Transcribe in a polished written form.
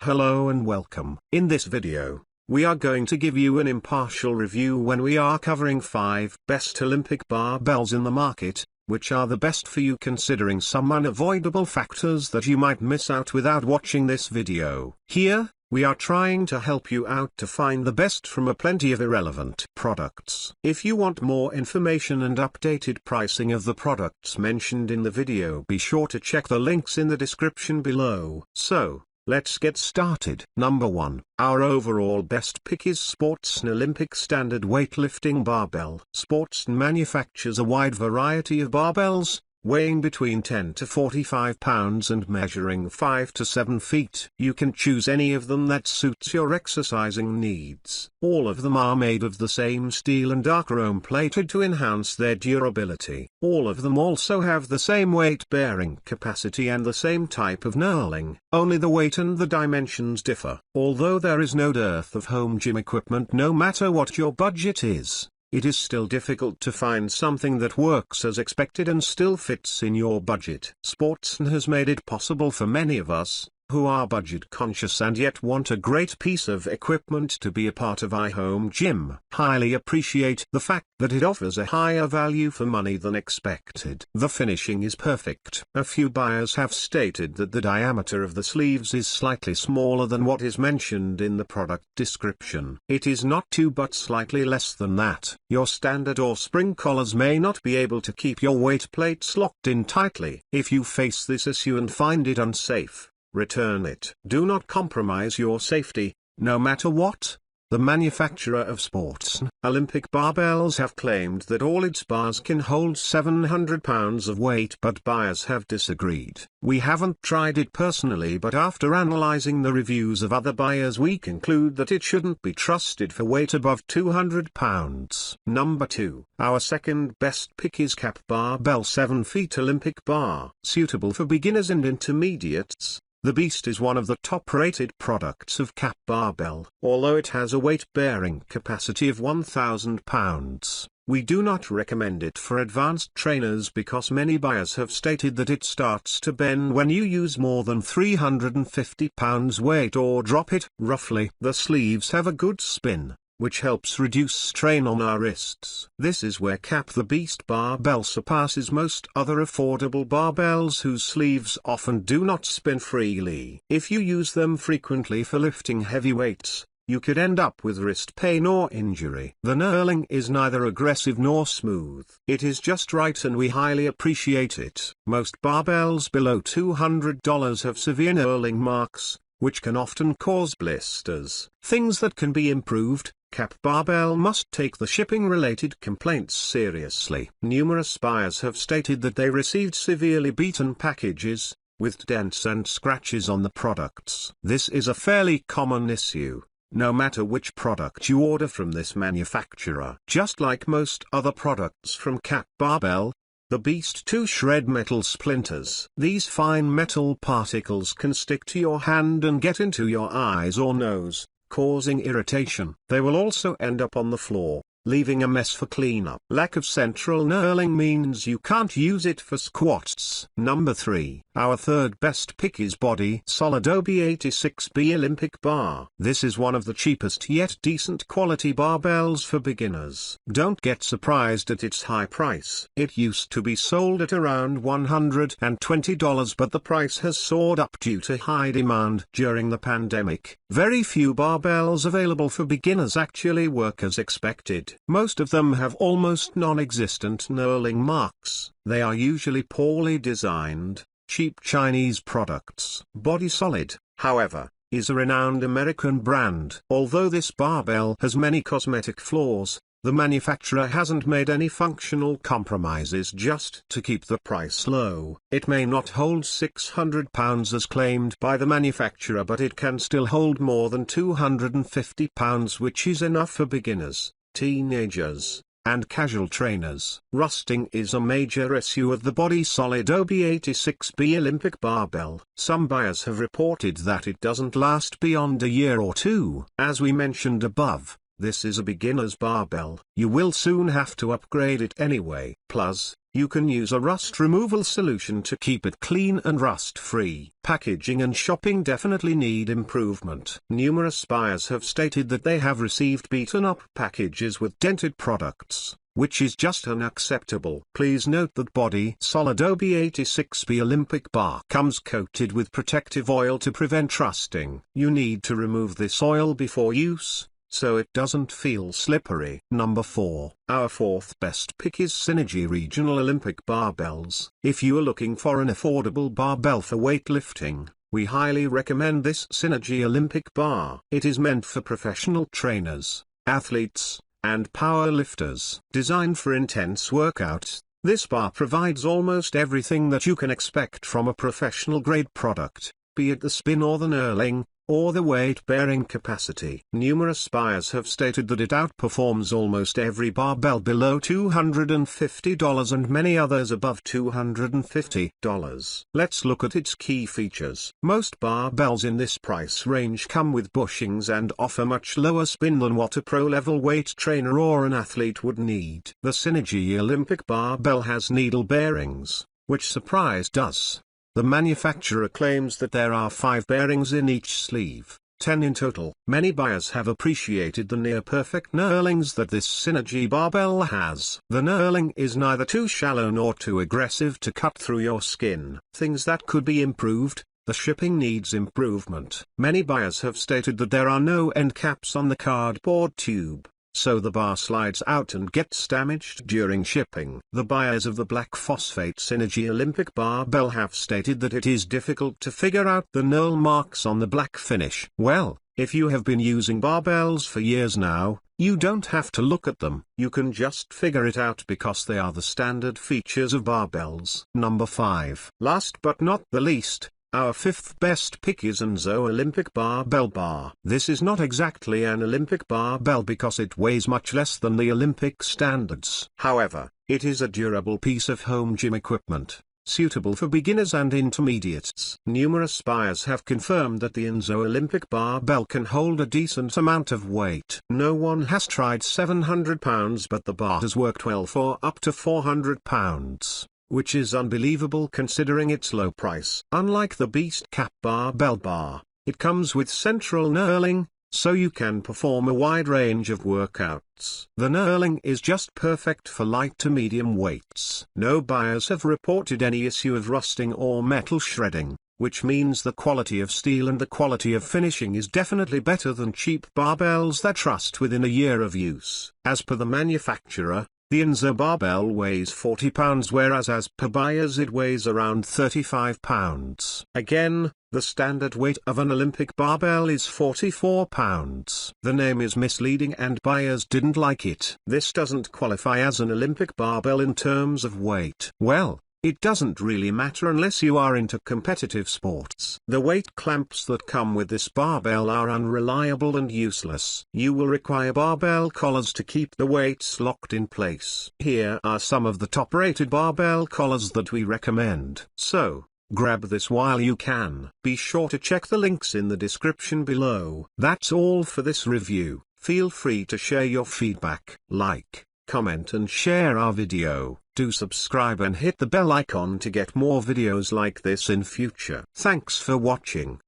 Hello and welcome. In this video, we are going to give you an impartial review when we are covering 5 best Olympic barbells in the market, which are the best for you considering some unavoidable factors that you might miss out without watching this video. Here, we are trying to help you out to find the best from a plenty of irrelevant products. If you want more information and updated pricing of the products mentioned in the video, be sure to check the links in the description below. So, let's get started. Number 1. Our overall best pick is Sportsn Olympic Standard Weightlifting Barbell. Sportsn manufactures a wide variety of barbells, weighing between 10 to 45 pounds and measuring 5 to 7 feet. You can choose any of them that suits your exercising needs. All of them are made of the same steel and are chrome plated to enhance their durability. All of them also have the same weight-bearing capacity and the same type of knurling, only the weight and the dimensions differ. Although there is no dearth of home gym equipment no matter what your budget is, it is still difficult to find something that works as expected and still fits in your budget. Sportsn has made it possible for many of us, who are budget conscious and yet want a great piece of equipment to be a part of our home gym. Highly appreciate the fact that it offers a higher value for money than expected. The finishing is perfect. A few buyers have stated that the diameter of the sleeves is slightly smaller than what is mentioned in the product description. It is not too but slightly less than that. Your standard or spring collars may not be able to keep your weight plates locked in tightly. If you face this issue and find it unsafe, return it. Do not compromise your safety, no matter what. The manufacturer of Sportsn Olympic barbells have claimed that all its bars can hold 700 pounds of weight, but buyers have disagreed. We haven't tried it personally, but after analyzing the reviews of other buyers we conclude that it shouldn't be trusted for weight above 200 pounds. Number 2. Our second best pick is Cap Barbell 7 feet Olympic bar. Suitable for beginners and intermediates, the Beast is one of the top-rated products of Cap Barbell. Although it has a weight-bearing capacity of 1,000 pounds, we do not recommend it for advanced trainers because many buyers have stated that it starts to bend when you use more than 350 pounds weight or drop it. Roughly, the sleeves have a good spin, which helps reduce strain on our wrists. This is where Cap the Beast barbell surpasses most other affordable barbells whose sleeves often do not spin freely. If you use them frequently for lifting heavy weights, you could end up with wrist pain or injury. The knurling is neither aggressive nor smooth. It is just right and we highly appreciate it. Most barbells below $200 have severe knurling marks, which can often cause blisters. Things that can be improved. Cap Barbell must take the shipping-related complaints seriously. Numerous buyers have stated that they received severely beaten packages, with dents and scratches on the products. This is a fairly common issue, no matter which product you order from this manufacturer. Just like most other products from Cap Barbell, the Beast too shred metal splinters. These fine metal particles can stick to your hand and get into your eyes or nose, causing irritation. They will also end up on the floor, leaving a mess for cleanup. Lack of central knurling means you can't use it for squats. Number 3. Our third best pick is Body Solid OB86B Olympic Bar. This is one of the cheapest yet decent quality barbells for beginners. Don't get surprised at its high price. It used to be sold at around $120, but the price has soared up due to high demand during the pandemic. Very few barbells available for beginners actually work as expected. Most of them have almost non-existent knurling marks. They are usually poorly designed, cheap Chinese products. Body Solid, however, is a renowned American brand. Although this barbell has many cosmetic flaws, the manufacturer hasn't made any functional compromises just to keep the price low. It may not hold 600 pounds as claimed by the manufacturer, but it can still hold more than 250 pounds, which is enough for beginners, teenagers, and casual trainers. Rusting is a major issue of the Body Solid OB86B Olympic barbell. Some buyers have reported that it doesn't last beyond a year or two. As we mentioned above, This is a beginner's barbell. You will soon have to upgrade it anyway. Plus, you can use a rust removal solution to keep it clean and rust-free. Packaging and shopping definitely need improvement. Numerous buyers have stated that they have received beaten-up packages with dented products, which is just unacceptable. Please note that Body Solid OB86B Olympic bar comes coated with protective oil to prevent rusting. You need to remove this oil before use, so it doesn't feel slippery. Number 4. Our fourth best pick is Synergy Regional Olympic Barbells. If you are looking for an affordable barbell for weightlifting, we highly recommend this Synergy Olympic bar. It is meant for professional trainers, athletes, and power lifters. Designed for intense workouts, this bar provides almost everything that you can expect from a professional-grade product, be it the spin or the knurling, or the weight-bearing capacity. Numerous buyers have stated that it outperforms almost every barbell below $250 and many others above $250. Let's look at its key features. Most barbells in this price range come with bushings and offer much lower spin than what a pro-level weight trainer or an athlete would need. The Synergy Olympic barbell has needle bearings, which surprised us. The manufacturer claims that there are 5 bearings in each sleeve, 10 in total. Many buyers have appreciated the near-perfect knurlings that this Synergy barbell has. The knurling is neither too shallow nor too aggressive to cut through your skin. Things that could be improved: the shipping needs improvement. Many buyers have stated that there are no end caps on the cardboard tube, so the bar slides out and gets damaged during shipping. The buyers of the Black Phosphate Synergy Olympic barbell have stated that it is difficult to figure out the knurl marks on the black finish. Well, if you have been using barbells for years now, you don't have to look at them. You can just figure it out because they are the standard features of barbells. Number 5. Last but not the least, our fifth best pick is Enzo Olympic Barbell Bar. This is not exactly an Olympic barbell because it weighs much less than the Olympic standards. However, it is a durable piece of home gym equipment, suitable for beginners and intermediates. Numerous buyers have confirmed that the Enzo Olympic Barbell can hold a decent amount of weight. No one has tried 700 pounds, but the bar has worked well for up to 400 pounds. Which is unbelievable considering its low price. Unlike the Beast Cap Barbell Bar, it comes with central knurling, so you can perform a wide range of workouts. The knurling is just perfect for light to medium weights. No buyers have reported any issue of rusting or metal shredding, which means the quality of steel and the quality of finishing is definitely better than cheap barbells that rust within a year of use. As per the manufacturer, the Enzo barbell weighs 40 pounds, whereas as per buyers it weighs around 35 pounds. Again, the standard weight of an Olympic barbell is 44 pounds. The name is misleading and buyers didn't like it. This doesn't qualify as an Olympic barbell in terms of weight. Well, it doesn't really matter unless you are into competitive sports. The weight clamps that come with this barbell are unreliable and useless. You will require barbell collars to keep the weights locked in place. Here are some of the top-rated barbell collars that we recommend. So, grab this while you can. Be sure to check the links in the description below. That's all for this review. Feel free to share your feedback, like, comment and share our video. Do subscribe and hit the bell icon to get more videos like this in future. Thanks for watching.